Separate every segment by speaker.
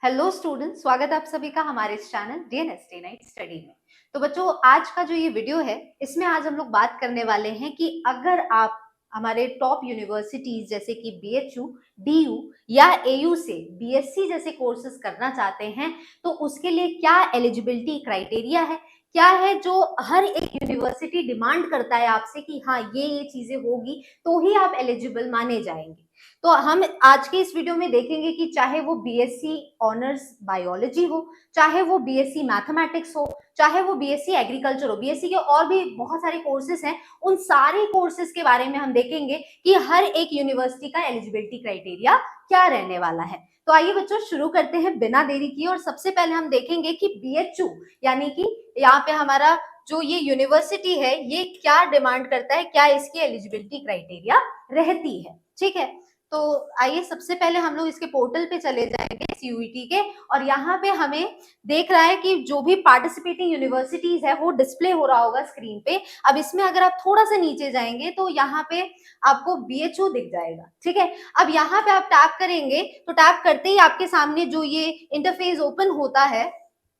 Speaker 1: Hello students, स्वागत है आप सभी का हमारे इस channel DNS day night study में। तो बच्चों, आज का जो ये वीडियो है इसमें आज हम लोग बात करने वाले हैं कि अगर आप हमारे टॉप यूनिवर्सिटीज जैसे कि बीएचयू, डीयू या एयू से बीएससी जैसे कोर्सेज करना चाहते हैं तो उसके लिए क्या एलिजिबिलिटी क्राइटेरिया है, क्या है जो हर एक यूनिवर्सिटी डिमांड करता है आपसे कि हाँ ये चीजें होगी तो ही आप एलिजिबल माने जाएंगे। तो हम आज के इस वीडियो में देखेंगे कि चाहे वो बीएससी ऑनर्स बायोलॉजी हो, चाहे वो बीएससी मैथमेटिक्स हो, चाहे वो बीएससी एग्रीकल्चर हो, बीएससी के और भी बहुत सारे कोर्सेज हैं, उन सारे कोर्सेज के बारे में हम देखेंगे कि हर एक यूनिवर्सिटी का एलिजिबिलिटी क्राइटेरिया क्या रहने वाला है। तो आइए बच्चों शुरू करते हैं बिना देरी किए। और सबसे पहले हम देखेंगे कि बीएचयू यानी कि यहाँ पे हमारा जो ये यूनिवर्सिटी है ये क्या डिमांड करता है, क्या इसकी एलिजिबिलिटी क्राइटेरिया रहती है। ठीक है, तो आइए सबसे पहले हम लोग इसके पोर्टल पे चले जाएंगे सीयूईटी के, और यहाँ पे हमें देख रहा है कि जो भी पार्टिसिपेटिंग यूनिवर्सिटीज है वो डिस्प्ले हो रहा होगा स्क्रीन पे। अब इसमें अगर आप थोड़ा सा नीचे जाएंगे तो यहाँ पे आपको बीएचयू दिख जाएगा। ठीक है, अब यहाँ पे आप टैप करेंगे तो टैप करते ही आपके सामने जो ये इंटरफेस ओपन होता है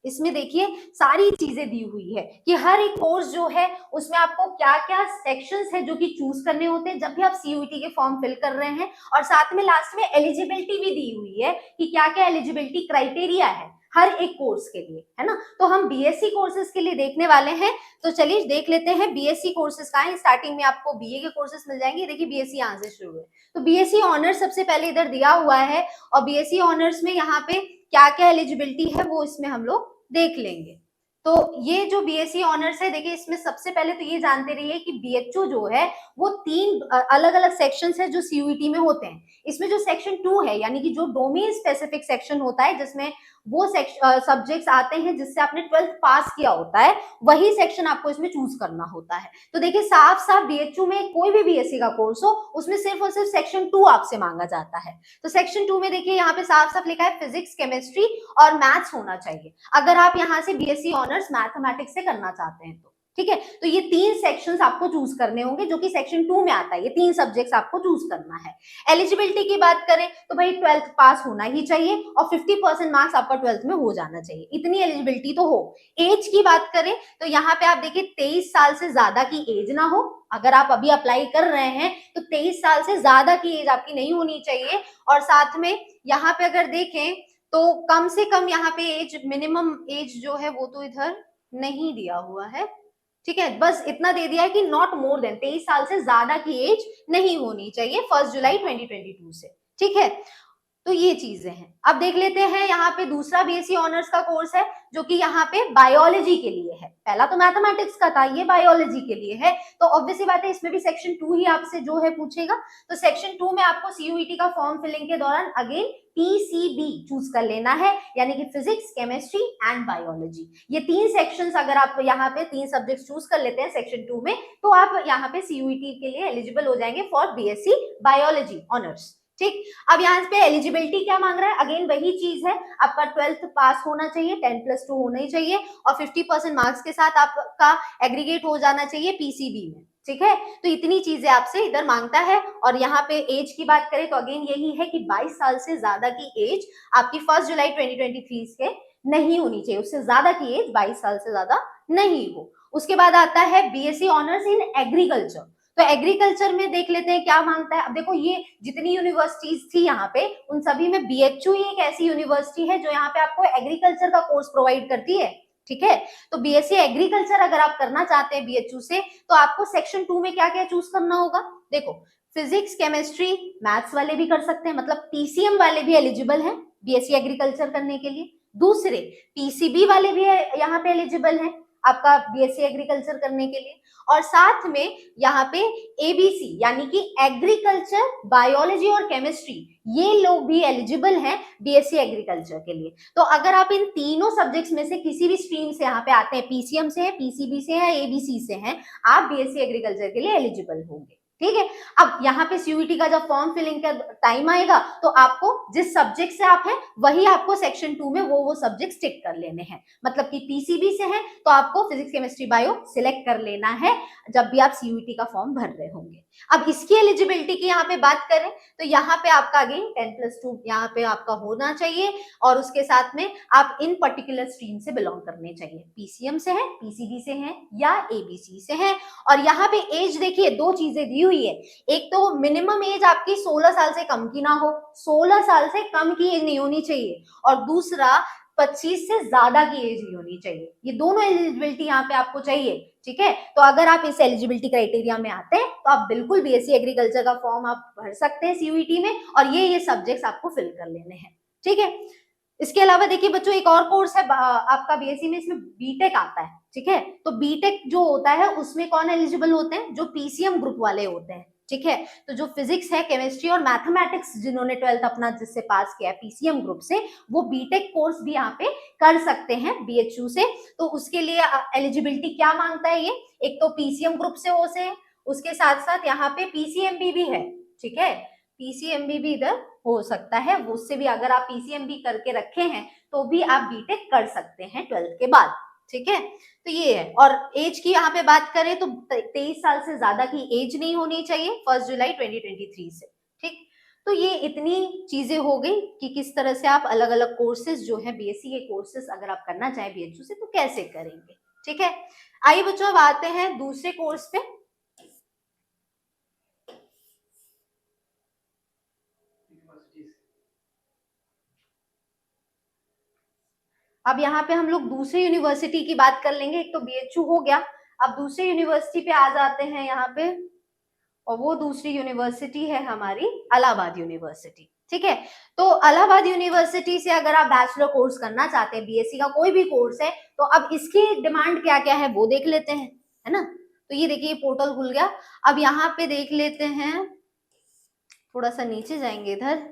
Speaker 1: इसमें देखिए सारी चीजें दी हुई है कि हर एक कोर्स जो है उसमें आपको क्या क्या सेक्शंस है जो कि चूज करने होते हैं जब भी आप सीयूईटी के फॉर्म फिल कर रहे हैं, और साथ में लास्ट में एलिजिबिलिटी भी दी हुई है कि क्या क्या एलिजिबिलिटी क्राइटेरिया है हर एक कोर्स के लिए, है ना। तो हम बीएससी कोर्सेज के लिए देखने वाले हैं, तो चलिए देख लेते हैं बीएससी कोर्सेज का है। स्टार्टिंग में आपको बीए के कोर्सेज मिल जाएंगे। देखिए बीएससी यहाँ से शुरू है, तो बीएससी ऑनर्स सबसे पहले इधर दिया हुआ है, और बीएससी ऑनर्स में यहाँ पे क्या क्या एलिजिबिलिटी है वो इसमें हम लोग देख लेंगे। तो ये जो बीएससी ऑनर्स है, देखिए इसमें सबसे पहले तो ये जानते रहिए कि बीएचयू जो है वो तीन अलग अलग सेक्शंस है जो सीयूईटी में होते हैं। इसमें जो सेक्शन 2 है यानी कि जो डोमेन स्पेसिफिक सेक्शन होता है जिसमें वो सब्जेक्ट्स आते हैं जिससे आपने 12th पास किया होता है, वही सेक्शन आपको इसमें चूज करना होता है। तो देखिए साफ साफ बीएचयू में कोई भी बीएससी का कोर्स हो उसमें सिर्फ और सिर्फ सेक्शन 2 आपसे मांगा जाता है। तो सेक्शन 2 में देखिए यहाँ पे साफ साफ लिखा है फिजिक्स, केमिस्ट्री और मैथ्स होना चाहिए अगर आप यहाँ से बीएससी ऑनर्स मैथमेटिक्स से करना चाहते हैं तो। ठीक है, तो ये तीन सेक्शंस आपको चूज करने होंगे जो कि सेक्शन 2 में आता है। ये तीन सब्जेक्ट्स आपको चूज करना है। एलिजिबिलिटी की बात करें तो भाई 12th पास होना ही चाहिए और 50% मार्क्स आपका 12th में हो जाना चाहिए, इतनी एलिजिबिलिटी तो हो। एज की बात करें तो यहाँ पे आप देखिए 23 साल से ज्यादा की एज ना हो। अगर आप अभी अप्लाई कर रहे हैं तो 23 साल से ज्यादा की एज आपकी नहीं होनी चाहिए। और साथ में यहाँ पे अगर देखें तो कम से कम यहाँ पे एज, मिनिमम एज जो है वो तो इधर नहीं दिया हुआ है। ठीक है, बस इतना दे दिया है कि नॉट मोर देन 23 साल से ज्यादा की एज नहीं होनी चाहिए 1 जुलाई 2022 से। ठीक है, तो ये चीजें हैं। अब देख लेते हैं यहाँ पे दूसरा बीएससी ऑनर्स का कोर्स है जो कि यहाँ पे बायोलॉजी के लिए है। पहला तो मैथमेटिक्स का था, ये बायोलॉजी के लिए है। तो ऑब्वियसली बात है इसमें भी सेक्शन 2 ही आपसे जो है पूछेगा। तो सेक्शन 2 में आपको सीयूईटी का फॉर्म फिलिंग के दौरान अगेन पीसीबी चूज कर लेना है, यानी कि फिजिक्स, केमिस्ट्री एंड बायोलॉजी। ये तीन सेक्शंस अगर आप यहाँ पे तीन सब्जेक्ट चूज कर लेते हैं सेक्शन 2 में तो आप यहाँ पे सीयूईटी के लिए एलिजिबल हो जाएंगे फॉर बीएससी बायोलॉजी ऑनर्स। ठीक, अब यहाँ पे एलिजिबिलिटी क्या मांग रहा है, अगेन वही चीज है, आपका 12th पास होना चाहिए, 10+2 होना ही चाहिए, और 50% मार्क्स के साथ आपका एग्रीगेट हो जाना चाहिए पीसीबी में। ठीक है, तो इतनी चीजें आपसे इधर मांगता है। और यहाँ पे एज की बात करें तो अगेन यही है कि 22 साल से ज्यादा की एज आपकी 1 जुलाई 2023 के नहीं होनी चाहिए, उससे ज्यादा की एज 22 साल से ज्यादा नहीं हो। उसके बाद आता है बीएससी ऑनर्स इन एग्रीकल्चर। तो एग्रीकल्चर में देख लेते हैं क्या मांगता है। अब देखो ये जितनी यूनिवर्सिटीज थी यहाँ पे उन सभी में बीएचयू ही एक ऐसी यूनिवर्सिटी है जो यहाँ पे आपको एग्रीकल्चर का कोर्स प्रोवाइड करती है। ठीक है, तो बीएससी एग्रीकल्चर अगर आप करना चाहते हैं बीएचयू से तो आपको सेक्शन 2 में क्या क्या चूज करना होगा। देखो फिजिक्स, केमिस्ट्री, मैथ्स वाले भी कर सकते हैं, मतलब पीसीएम वाले भी एलिजिबल हैं बीएससी एग्रीकल्चर करने के लिए। दूसरे पीसीबी वाले भी यहाँ पे एलिजिबल हैं आपका बीएससी एग्रीकल्चर करने के लिए। और साथ में यहाँ पे एबीसी यानी कि एग्रीकल्चर, बायोलॉजी और केमिस्ट्री, ये लोग भी एलिजिबल हैं बीएससी एग्रीकल्चर के लिए। तो अगर आप इन तीनों सब्जेक्ट्स में से किसी भी स्ट्रीम से यहाँ पे आते हैं, पीसीएम से है, पीसीबी से है, एबीसी से हैं, आप बीएससी एग्रीकल्चर के लिए एलिजिबल होंगे। ठीक है, अब यहाँ पे सीयूईटी का जब फॉर्म फिलिंग का टाइम आएगा तो आपको जिस सब्जेक्ट से आप हैं वही आपको सेक्शन 2 में वो सब्जेक्ट टिक कर लेने हैं। मतलब कि पीसीबी से हैं तो आपको फिजिक्स, केमिस्ट्री, बायो सिलेक्ट कर लेना है जब भी आप सीयूईटी का फॉर्म भर रहे होंगे। अब इसकी एलिजिबिलिटी की यहाँ पे बात करें तो यहाँ पे आपका अगेन 10+2 यहाँ पे आपका होना चाहिए और उसके साथ में आप इन पर्टिकुलर स्ट्रीम से बिलोंग करने चाहिए, पीसीएम से है, पीसीबी से है या एबीसी से है। और यहाँ पे एज देखिए दो चीजें दी हुई है, एक तो मिनिमम एज आपकी 16 साल से कम की ना हो, 16 साल से कम की एज नहीं होनी चाहिए, और दूसरा 25 से ज्यादा की एज नहीं होनी चाहिए। ये दोनों एलिजिबिलिटी यहाँ पे आपको चाहिए, ठीक है। तो अगर आप इस एलिजिबिलिटी क्राइटेरिया में आते हैं तो आप बिल्कुल बीएससी एग्रीकल्चर का फॉर्म आप भर सकते हैं सीयूईटी में, और ये सब्जेक्ट्स आपको फिल कर लेने हैं, ठीक है। इसके अलावा देखिए बच्चों एक और कोर्स है आपका बीएससी में, इसमें बीटेक आता है, ठीक है। तो बीटेक जो होता है उसमें कौन एलिजिबल होते हैं, जो पीसीएम ग्रुप वाले होते हैं, ठीक है। तो जो फिजिक्स है, केमिस्ट्री और मैथमेटिक्स जिन्होंने 12th अपना जिससे पास किया है पीसीएम ग्रुप से, वो बीटेक कोर्स भी यहाँ पे कर सकते हैं बीएचयू से। तो उसके लिए एलिजिबिलिटी क्या मांगता है ये, एक तो पीसीएम ग्रुप से हो से, उसके साथ साथ यहाँ पे पीसीएमबी भी है, ठीक है, पीसीएमबी भी इधर हो सकता है, वो उससे भी अगर आप पीसीएमबी करके रखे हैं तो भी आप बीटेक कर सकते हैं 12th के बाद, ठीक है। तो ये है। और एज की यहाँ पे बात करें तो 23 साल से ज्यादा की एज नहीं होनी चाहिए 1 जुलाई 2023 से, ठीक। तो ये इतनी चीजें हो गई कि किस तरह से आप अलग अलग कोर्सेज जो है बीएससी के कोर्सेज अगर आप करना चाहें बीएचयू से तो कैसे करेंगे, ठीक है। आइए बच्चों अब आते हैं दूसरे कोर्स पे। अब यहाँ पे हम लोग दूसरी यूनिवर्सिटी की बात कर लेंगे, एक तो बीएचयू हो गया, अब दूसरी यूनिवर्सिटी पे आ जाते हैं यहाँ पे, और वो दूसरी यूनिवर्सिटी है हमारी इलाहाबाद यूनिवर्सिटी, ठीक है। तो इलाहाबाद यूनिवर्सिटी से अगर आप बैचलर कोर्स करना चाहते हैं, बीएससी का कोई भी कोर्स है, तो अब इसकी डिमांड क्या क्या है वो देख लेते हैं, है ना। तो ये देखिए पोर्टल खुल गया, अब यहाँ पे देख लेते हैं, थोड़ा सा नीचे जाएंगे इधर,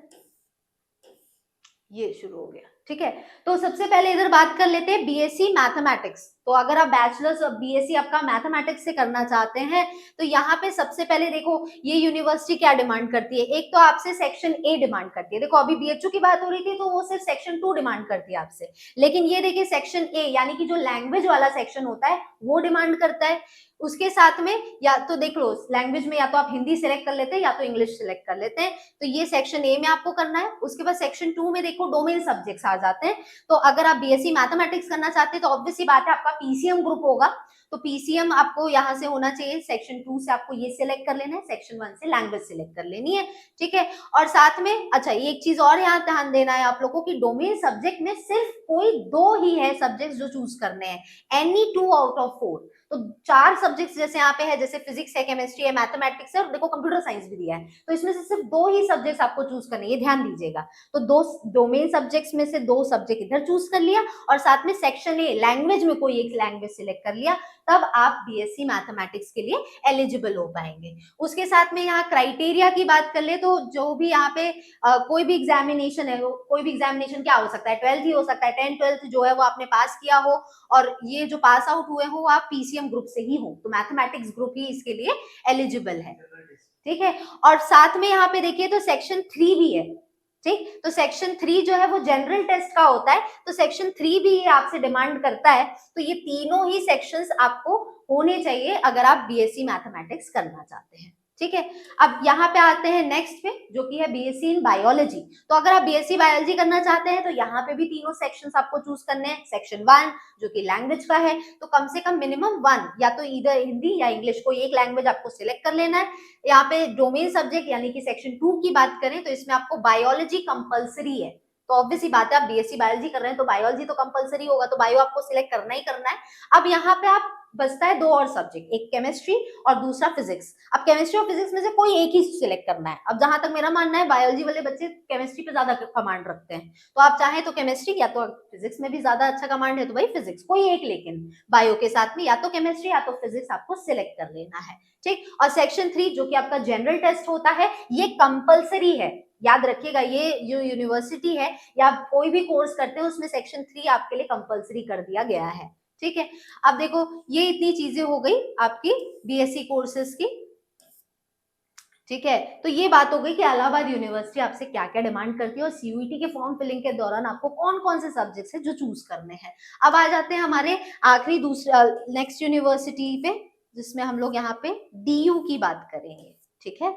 Speaker 1: ये शुरू हो गया, ठीक है। तो सबसे पहले इधर बात कर लेते हैं बीएससी मैथमेटिक्स। तो अगर आप बैचलर्स बीएससी आपका मैथमेटिक्स से करना चाहते हैं तो यहाँ पे सबसे पहले देखो ये यूनिवर्सिटी क्या डिमांड करती है, एक तो आपसे सेक्शन ए डिमांड करती है, देखो अभी बीएचयू की बात हो रही थी तो वो सिर्फ सेक्शन 2 डिमांड करती है आपसे, लेकिन ये देखिए सेक्शन ए यानी कि जो लैंग्वेज वाला सेक्शन होता है वो डिमांड करता है। उसके साथ में या तो देख लो लैंग्वेज में या तो आप हिंदी सिलेक्ट कर लेते हैं या तो इंग्लिश सिलेक्ट कर लेते हैं, तो ये सेक्शन ए में आपको करना है। उसके बाद सेक्शन 2 में देखो डोमेन सब्जेक्ट्स आ जाते हैं, तो अगर आप बीएससी मैथमेटिक्स करना चाहते हैं तो ऑब्वियसली बात है आपका पीसीएम ग्रुप होगा, तो पीसीएम आपको यहाँ से होना चाहिए, सेक्शन 2 से आपको ये सिलेक्ट कर लेना है, सेक्शन 1 से लैंग्वेज सिलेक्ट कर लेनी है, ठीक है। और साथ में अच्छा ये एक चीज और यहाँ ध्यान देना है आप लोगों की, डोमेन सब्जेक्ट में सिर्फ कोई 2 ही है सब्जेक्ट जो चूज करने हैं, एनी 2 आउट ऑफ 4। तो 4 सब्जेक्ट्स जैसे यहाँ पे है, जैसे फिजिक्स है, केमिस्ट्री है, मैथमेटिक्स है और देखो कंप्यूटर साइंस भी दिया है, तो इसमें से सिर्फ 2 ही सब्जेक्ट्स आपको चूज करने, ये ध्यान दीजिएगा। तो 2 डोमेन सब्जेक्ट्स में से 2 सब्जेक्ट इधर चूज कर लिया और साथ में सेक्शन ए लैंग्वेज में कोई एक लैंग्वेज सिलेक्ट कर लिया, तब आप बीएससी मैथमेटिक्स के लिए एलिजिबल हो पाएंगे। उसके साथ में यहाँ क्राइटेरिया की बात कर ले तो जो भी यहाँ पे कोई भी एग्जामिनेशन है, वो कोई भी एग्जामिनेशन क्या हो सकता है, 12th ही हो सकता है, 10th 12th जो है वो आपने पास किया हो, और ये जो पास आउट हुए हो आप पीसीएम ग्रुप से ही हो, तो मैथमेटिक्स ग्रुप ही इसके लिए एलिजिबल है, ठीक है। और साथ में यहाँ पे देखिए तो सेक्शन 3 भी है, ठीक। तो सेक्शन 3 जो है वो जनरल टेस्ट का होता है, तो सेक्शन 3 भी ये आपसे डिमांड करता है, तो ये तीनों ही सेक्शंस आपको होने चाहिए अगर आप बीएससी मैथमेटिक्स करना चाहते हैं, ठीक है। अब यहाँ पे आते हैं नेक्स्ट पे जो कि है बीएससी इन बायोलॉजी। तो अगर आप बीएससी बायोलॉजी करना चाहते हैं तो यहाँ पे भी तीनों सेक्शंस आपको चूज करने हैं। सेक्शन 1 जो कि लैंग्वेज का है, तो कम से कम मिनिमम 1 या तो इधर हिंदी या इंग्लिश कोई एक लैंग्वेज आपको सिलेक्ट कर लेना है। यहाँ पे डोमेन सब्जेक्ट यानी कि सेक्शन 2 की बात करें तो इसमें आपको बायोलॉजी कंपलसरी है, तो ऑब्वियसली बात है आप बीएससी बायोलॉजी कर रहे हैं तो बायोलॉजी तो कंपलसरी होगा, तो बायो आपको सिलेक्ट करना ही करना है। अब यहाँ पे आप बचता है 2 और सब्जेक्ट, एक केमिस्ट्री और दूसरा फिजिक्स। अब केमिस्ट्री और फिजिक्स में से कोई एक ही सिलेक्ट करना है। अब जहां तक मेरा मानना है बायोलॉजी वाले बच्चे केमिस्ट्री पे ज्यादा कमांड रखते हैं, तो आप चाहें तो केमिस्ट्री या तो फिजिक्स में भी ज्यादा अच्छा कमांड है तो भाई फिजिक्स कोई एक, लेकिन बायो के साथ में या तो केमिस्ट्री या तो फिजिक्स आपको सिलेक्ट कर लेना है, ठीक। और सेक्शन 3 जो कि आपका जनरल टेस्ट होता है ये कंपलसरी है, याद रखिएगा, ये जो यूनिवर्सिटी है या कोई भी कोर्स करते हैं उसमें सेक्शन 3 आपके लिए कंपलसरी कर दिया गया है, ठीक है। अब देखो ये इतनी चीजें हो गई आपकी बीएससी कोर्सेज की, ठीक है। तो ये बात हो गई कि इलाहाबाद यूनिवर्सिटी आपसे क्या क्या डिमांड करती है और सीयूईटी के फॉर्म फिलिंग के दौरान आपको कौन कौन से सब्जेक्ट्स है जो चूज करने हैं। अब आ जाते हैं हमारे आखिरी दूसरा नेक्स्ट यूनिवर्सिटी पे जिसमें हम लोग यहाँ पे डीयू की बात करेंगे, ठीक है,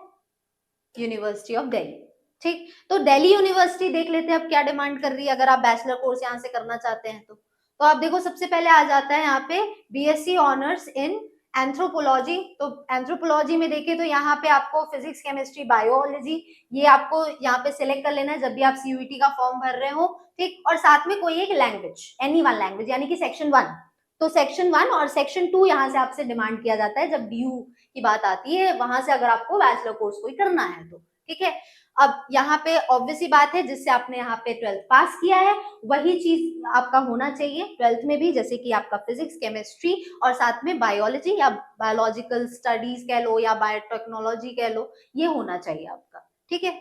Speaker 1: यूनिवर्सिटी ऑफ दिल्ली। ठीक, तो दिल्ली यूनिवर्सिटी देख लेते हैं अब क्या डिमांड कर रही है अगर आप बैचलर कोर्स यहाँ से करना चाहते हैं तो आप देखो सबसे पहले आ जाता है यहाँ पे बीएससी ऑनर्स इन एंथ्रोपोलॉजी। तो एंथ्रोपोलॉजी में देखें तो यहाँ पे आपको फिजिक्स, केमिस्ट्री, बायोलॉजी ये आपको यहाँ पे सिलेक्ट कर लेना है जब भी आप सीयूईटी का फॉर्म भर रहे हो। ठीक, और साथ में कोई एक लैंग्वेज, एनी वन लैंग्वेज, यानी कि सेक्शन 1। तो सेक्शन 1 और सेक्शन 2 यहाँ से आपसे डिमांड किया जाता है जब डीयू की बात आती है, वहां से अगर आपको बैचलर कोर्स कोई करना है तो। ठीक है, अब यहाँ पे ऑब्वियसली बात है जिससे आपने यहाँ पे 12th पास किया है वही चीज आपका होना चाहिए 12th में भी, जैसे कि आपका फिजिक्स, केमिस्ट्री और साथ में बायोलॉजी या बायोलॉजिकल स्टडीज कह लो या बायोटेक्नोलॉजी कह लो, ये होना चाहिए आपका। ठीक है,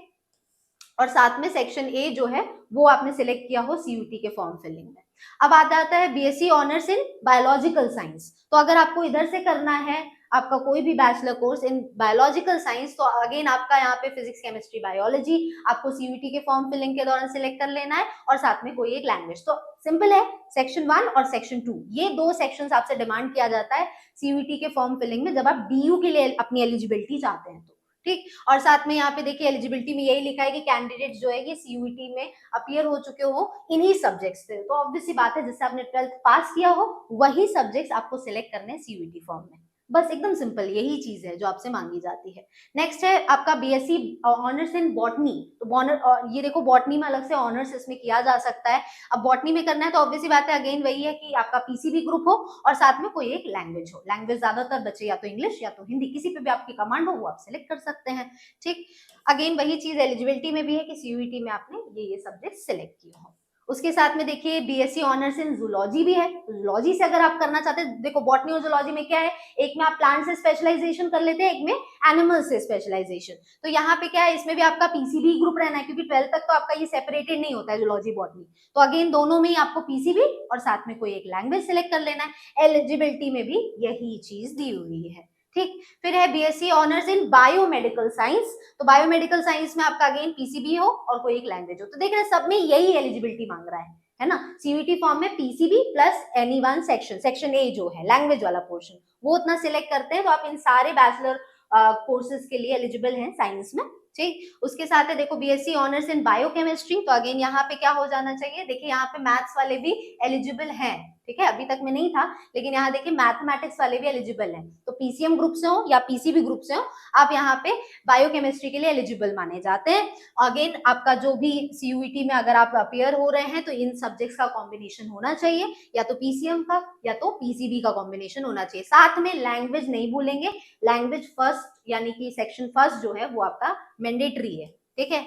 Speaker 1: और साथ में सेक्शन ए जो है वो आपने सिलेक्ट किया हो सीयूटी के फॉर्म फिलिंग में। अब आ जाता है BSc honours in biological science. तो अगर आपको इधर से करना है आपका कोई भी bachelor course in biological science तो अगेन आपका यहाँ पे फिजिक्स, केमिस्ट्री, बायोलॉजी आपको सीयूटी के फॉर्म फिलिंग के दौरान सिलेक्ट कर लेना है और साथ में कोई एक लैंग्वेज। तो सिंपल है, सेक्शन 1 और सेक्शन 2 ये दो सेक्शंस आपसे डिमांड किया जाता है सीयूटी के फॉर्म फिलिंग में जब आप डीयू के लिए अपनी एलिजिबिलिटी चाहते हैं तो। ठीक, और साथ में यहाँ पे देखिए एलिजिबिलिटी में यही लिखा है कि कैंडिडेट जो है ये सीयूईटी में अपीयर हो चुके हो इन्हीं सब्जेक्ट्स से। तो ऑब्वियस सी बात है जिससे आपने 12th पास किया हो वही सब्जेक्ट्स आपको सिलेक्ट करने हैं सीयूईटी फॉर्म में। बस एकदम सिंपल यही चीज है जो आपसे मांगी जाती है। नेक्स्ट है आपका बीएससी ऑनर्स इन बॉटनी। तो ये देखो बॉटनी में अलग से ऑनर्स इसमें किया जा सकता है। अब बॉटनी में करना है तो ऑब्वियसली बात है अगेन वही है कि आपका पीसीबी ग्रुप हो और साथ में कोई एक लैंग्वेज हो। लैंग्वेज ज्यादातर बचे या तो इंग्लिश या तो हिंदी, किसी पे भी आपकी कमांड हो वो आप सिलेक्ट कर सकते हैं। ठीक, अगेन वही चीज एलिजिबिलिटी में भी है कि सीयूईटी में आपने ये सब्जेक्ट सिलेक्ट किए हो। उसके साथ में देखिए बीएससी ऑनर्स इन जूलॉजी भी है। जूलॉजी से अगर आप करना चाहते हैं, देखो बॉटनी और जूलॉजी में क्या है, एक में आप प्लांट से स्पेशलाइजेशन कर लेते हैं, एक में एनिमल से स्पेशलाइजेशन। तो यहाँ पे क्या है, इसमें भी आपका पीसीबी ग्रुप रहना है क्योंकि 12th तक तो आपका ये सेपरेटेड नहीं होता है जूलॉजी बॉटनी। तो अगेन दोनों में ही आपको पीसीबी और साथ में कोई एक लैंग्वेज सिलेक्ट कर लेना है। एलिजिबिलिटी में भी यही चीज दी हुई है। ठीक, फिर है BSc honours in biomedical science. तो बायोमेडिकल साइंस में आपका अगेन पीसीबी हो और कोई एक लैंग्वेज हो। तो देख रहे हैं सब में यही एलिजिबिलिटी मांग रहा है ना। सीयूटी फॉर्म में PCB plus any one section, section A जो है लैंग्वेज वाला पोर्शन वो उतना सिलेक्ट करते हैं तो आप इन सारे बैचलर कोर्सेज के लिए एलिजिबल हैं साइंस में। ठीक, उसके साथ है देखो बीएससी ऑनर्स इन बायोकेमिस्ट्री। तो अगेन यहाँ पे क्या हो जाना चाहिए, देखिए यहाँ पे मैथ्स वाले भी एलिजिबल हैं। ठीक है, अभी तक में नहीं था लेकिन यहाँ देखिए मैथमेटिक्स वाले भी एलिजिबल हैं। तो पीसीएम ग्रुप से हो या पीसीबी ग्रुप से हो आप यहाँ पे बायोकेमिस्ट्री के लिए एलिजिबल माने जाते हैं। अगेन आपका जो भी सीयूईटी में अगर आप अपियर हो रहे हैं तो इन सब्जेक्ट्स का कॉम्बिनेशन होना चाहिए, या तो पीसीएम का या तो पीसीबी का कॉम्बिनेशन होना चाहिए। साथ में लैंग्वेज नहीं भूलेंगे, लैंग्वेज फर्स्ट यानी कि सेक्शन फर्स्ट जो है वो आपका मैंडेटरी है। ठीक है,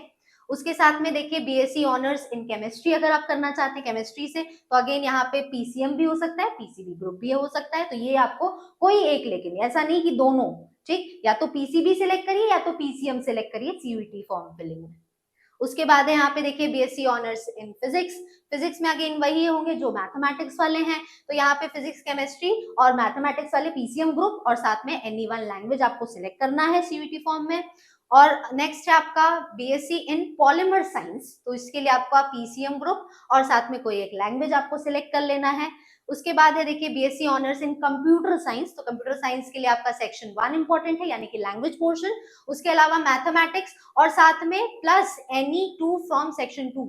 Speaker 1: उसके साथ में देखिए बीएससी ऑनर्स इन केमिस्ट्री अगर आप करना चाहते हैं केमिस्ट्री से तो अगेन यहाँ पे पीसीएम भी हो सकता है, पीसीबी ग्रुप भी हो सकता है। तो ये आपको कोई एक, लेकिन ऐसा नहीं कि दोनों। ठीक, या तो पीसीबी सिलेक्ट करिए या तो पीसीएम सिलेक्ट करिए सीयूईटी फॉर्म फिलिंग में। उसके बाद है यहाँ पे देखिए BSc honours in physics. Physics में अगेन वही होंगे जो मैथमेटिक्स वाले हैं। तो यहाँ पे फिजिक्स, केमिस्ट्री और मैथमेटिक्स वाले पीसीएम ग्रुप और साथ में एनी वन लैंग्वेज आपको सिलेक्ट करना है सीयूईटी फॉर्म में। और नेक्स्ट है आपका बीएससी इन पॉलीमर साइंस। तो इसके लिए आपका पीसीएम ग्रुप और साथ में कोई एक लैंग्वेज आपको सिलेक्ट कर लेना है। उसके बाद है देखिए BSc honours in computer science. तो कंप्यूटर साइंस के लिए आपका सेक्शन 1 इंपॉर्टेंट है यानी कि लैंग्वेज पोर्शन। उसके अलावा मैथमेटिक्स और साथ में प्लस एनी 2 फ्रॉम सेक्शन 2।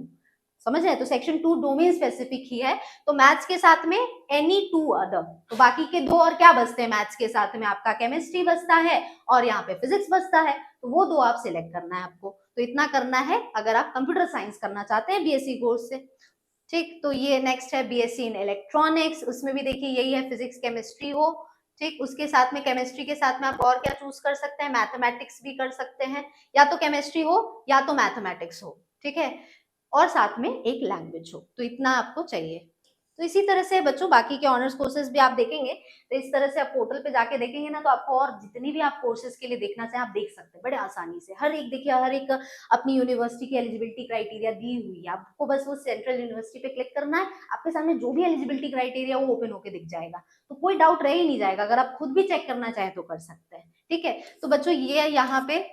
Speaker 1: समझ रहे हैं, तो सेक्शन 2 डोमेन स्पेसिफिक ही है। तो मैथ्स के साथ में एनी 2 अदर, तो बाकी के दो और क्या बचते हैं मैथ्स के साथ में, आपका केमिस्ट्री बचता है और यहाँ पे फिजिक्स बचता है। तो वो दो आप सिलेक्ट करना है आपको। तो इतना करना है अगर आप कंप्यूटर साइंस करना चाहते हैं बीएससी कोर्स से। ठीक, तो ये नेक्स्ट है बीएससी इन इलेक्ट्रॉनिक्स। उसमें भी देखिए यही है, फिजिक्स, केमिस्ट्री हो। ठीक, उसके साथ में केमिस्ट्री के साथ में आप और क्या चूज कर सकते हैं, मैथमेटिक्स भी कर सकते हैं, या तो केमिस्ट्री हो या तो मैथमेटिक्स हो। ठीक है, और साथ में एक लैंग्वेज हो। तो इतना आपको चाहिए। तो इसी तरह से बच्चों बाकी के ऑनर्स कोर्सेज भी आप देखेंगे तो इस तरह से आप पोर्टल पे जाके देखेंगे ना तो आपको और जितनी भी आप कोर्सेज के लिए देखना चाहें आप देख सकते हैं बड़े आसानी से। हर एक देखिए, हर एक अपनी यूनिवर्सिटी की एलिजिबिलिटी क्राइटेरिया दी हुई है। आपको बस वो सेंट्रल यूनिवर्सिटी पे क्लिक करना है, आपके सामने जो भी एलिजिबिलिटी क्राइटेरिया वो ओपन होकर दिख जाएगा। तो कोई डाउट रह ही नहीं जाएगा। अगर आप खुद भी चेक करना चाहें तो कर सकते हैं। ठीक है, तो बच्चों ये यहाँ पे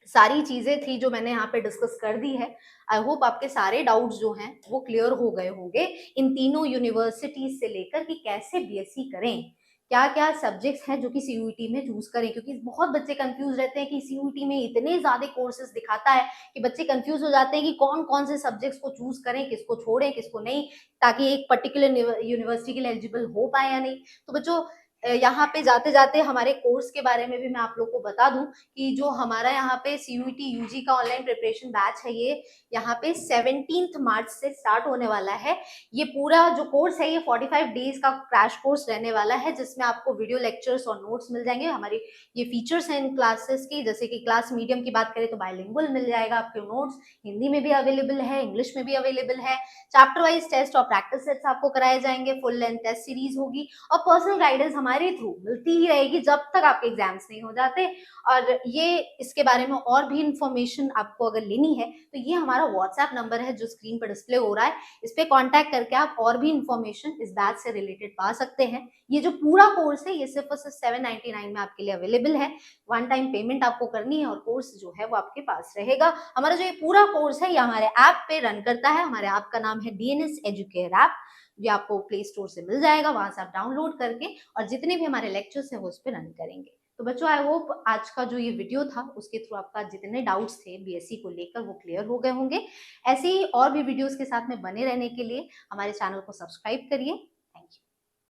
Speaker 1: सारी चीजें थी जो मैंने यहाँ पे डिस्कस कर दी है। आई होप आपके सारे डाउट्स जो हैं वो क्लियर हो गए होंगे इन तीनों यूनिवर्सिटीज से लेकर कि कैसे बीएससी करें, क्या क्या सब्जेक्ट्स हैं जो कि सीयूईटी में चूज करें, क्योंकि बहुत बच्चे कंफ्यूज रहते हैं कि सीयूईटी में इतने ज्यादा कोर्सेज दिखाता है कि बच्चे कंफ्यूज हो जाते हैं कि कौन कौन से सब्जेक्ट्स को चूज करें, किसको छोड़ें किसको नहीं, ताकि एक पर्टिकुलर यूनिवर्सिटी के लिए एलिजिबल हो पाए या नहीं। तो बच्चों यहाँ पे जाते जाते हमारे कोर्स के बारे में भी मैं आप लोग को बता दूं कि जो हमारा यहाँ पे सीयूईटी यूजी का ऑनलाइन प्रिपरेशन बैच है, ये यहाँ पे 17 मार्च से स्टार्ट होने वाला है। ये पूरा जो कोर्स है ये 45 डेज का क्रैश कोर्स रहने वाला है, जिसमें आपको वीडियो लेक्चर्स और नोट्स मिल जाएंगे। हमारी ये फीचर्स हैं इन क्लासेस की, जैसे कि क्लास मीडियम की बात करें तो बाइलिंगुअल मिल जाएगा आपके नोट्स, हिंदी में भी अवेलेबल है, इंग्लिश में भी अवेलेबल है। चैप्टर वाइज टेस्ट और प्रैक्टिस सेट्स आपको कराए जाएंगे, फुल लेंथ टेस्ट सीरीज होगी और पर्सनल गाइडेंस हमारे थ्रू मिलती ही रहेगी जब तक आपके एग्जाम्स नहीं हो जाते। और ये इसके बारे में और भी इंफॉर्मेशन आपको अगर लेनी है तो ये हमारा व्हाट्सएप नंबर है जो स्क्रीन पर डिस्प्ले हो रहा है, इस पे कांटेक्ट करके आप और भी इंफॉर्मेशन इस बैच से रिलेटेड पा सकते हैं। ये जो पूरा कोर्स है ये सिर्फ और सिर्फ 799 में आपके लिए अवेलेबल है। वन टाइम पेमेंट आपको करनी है और कोर्स जो है वो आपके पास रहेगा। हमारा जो ये पूरा कोर्स है ये हमारे ऐप पे रन करता है। हमारे ऐप का नाम है डीएनएस एजुकेयर ऐप। ये आपको प्ले स्टोर से मिल जाएगा, वहां से आप डाउनलोड करके और जितने भी हमारे लेक्चर्स हैं वो उस पर रन करेंगे। तो बच्चों आई होप आज का जो ये वीडियो था उसके थ्रू आपका जितने डाउट्स थे बीएससी को लेकर वो क्लियर हो गए होंगे। ऐसे ही और भी वीडियोस के साथ में बने रहने के लिए हमारे चैनल को सब्सक्राइब करिए।